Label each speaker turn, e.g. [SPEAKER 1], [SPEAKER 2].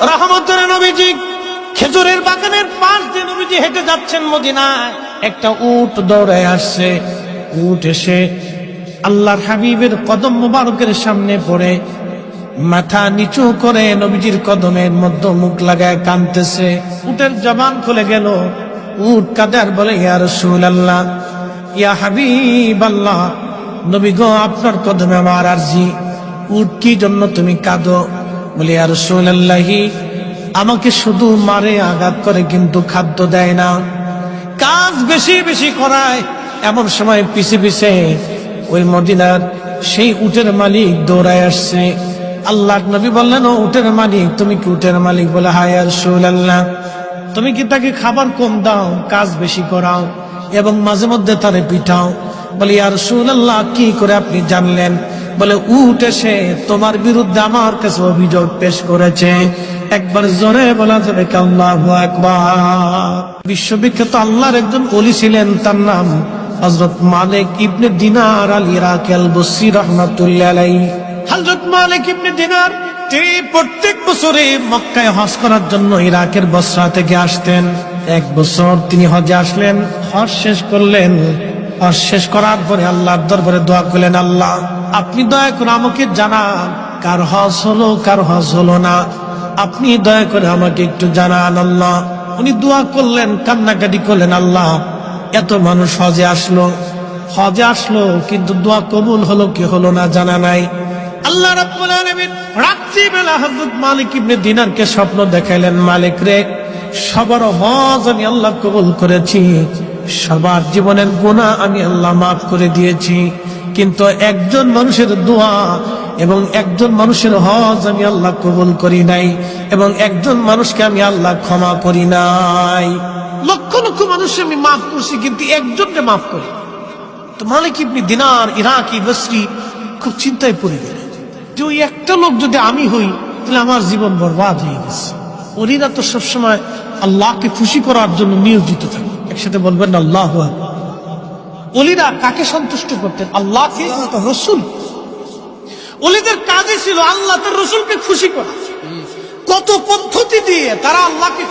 [SPEAKER 1] রহমতের নবীজি খেজুরের বাগানের পাশ দিয়ে নবীজি হেঁটে যাচ্ছেন মদিনায়। একটা উট দৌড়ে আসছে। উট এসে আল্লাহর হাবিবের কদম মোবারকের সামনে পড়ে মাথা নিচু করে নবীজির কদমের মধ্যে মুখ লাগায় কাঁদতেছে। উটের জবান খুলে গেল। উট কাঁদে আর বলে, ইয়া রাসূলুল্লাহ, ইয়া হাবিবাল্লাহ, নবী গো, আপনার কদমে আমার আরজি। উট, কি জন্য তুমি কাঁদো? বলে, ইয়া রাসূলুল্লাহ, আমাকে শুধু মারে, আঘাত করে, কিন্তু খাদ্য দেয় না, কাজ বেশি বেশি করায়। এমন সময় পিছে পিছে ওই মদিনার সেই উটের মালিক দৌড়ায় আসছে। আল্লাহর নবী বললেন, ও উটের মালিক, তুমি কি উটের মালিক? বলে, হ্যাঁ ইয়া রাসূলুল্লাহ। তুমি কি তাকে খাবার কম দাও, কাজ বেশি করাও এবং মাঝে মধ্যে তারে পিঠাও? বলে, ইয়া রাসূলুল্লাহ, কি করে আপনি জানলেন? বলে, উট এসে তোমার বিরুদ্ধে আমার কাছে অভিযোগ পেশ করেছে। একবার জোরে বলা যাবে কি আল্লাহু আকবার? বিশ্ববিখ্যাত আল্লাহর একজন ওলি ছিলেন, তার নাম হযরত মালিক ইবনে দিনার আল ইরাকি আল বসরি রাহমাতুল্লাহ আলাইহি। হযরত মালিক ইবনে দিনার তিনি প্রত্যেক বছরে মক্কায় হজ করার জন্য ইরাকের বসরা থেকে আসতেন। এক বছর তিনি হজে আসলেন, হজ শেষ করলেন। হজ শেষ করার পরে আল্লাহর দরবারে দোয়া করলেন, আল্লাহ, আপনি দয়া করে আমাকে জানান কার হজ হলো, কার হজ হলো না। আপনি দয়া করে আমাকে একটু জানান আল্লাহ। উনি দোয়া করলেন, কান্নাকাটি করলেন, আল্লাহ, এত মানুষ হজে আসলো, কিন্তু দোয়া কবুল হলো কি হলো না জানা নাই। আল্লাহ রাব্বুল আলামিন রাত্রিবেলা হযরত মালিক ইবনে দিনারকে স্বপ্ন দেখাইলেন, মালিক রে, সবার হজ আমি আল্লাহ কবুল করেছি, সবার জীবনের গুনাহ আমি আল্লাহ মাফ করে দিয়েছি, কিন্তু একজন মানুষের দোয়া এবং একজন মানুষের হজ আমি আল্লাহ কবুল করি নাই, এবং একজন মানুষকে আমি আল্লাহ ক্ষমা করি নাই। লক্ষ লক্ষ মানুষ আমি মাফ করছি, কিন্তু একজনকে মাফ করি। তো মালিক ইবনে দিনার ইরাকি বসরি খুব চিন্তায় পড়ে গেলেন যে ওই একটা লোক যদি আমি হই, তাহলে আমার জীবন বরবাদ হয়ে গেছে। ওরা তো সবসময় আল্লাহকে খুশি করার জন্য নিয়োজিত থাকে। একসাথে বলবেন আল্লাহু আকবার। ওলিরা কাকে সন্তুষ্ট করতেন? আল্লাহকে, রসুল। ওলিদের কাজই ছিল আল্লাহ তার রসুলকে খুশি করা। কত পদ্ধতি দিয়ে তারা আল্লাহকে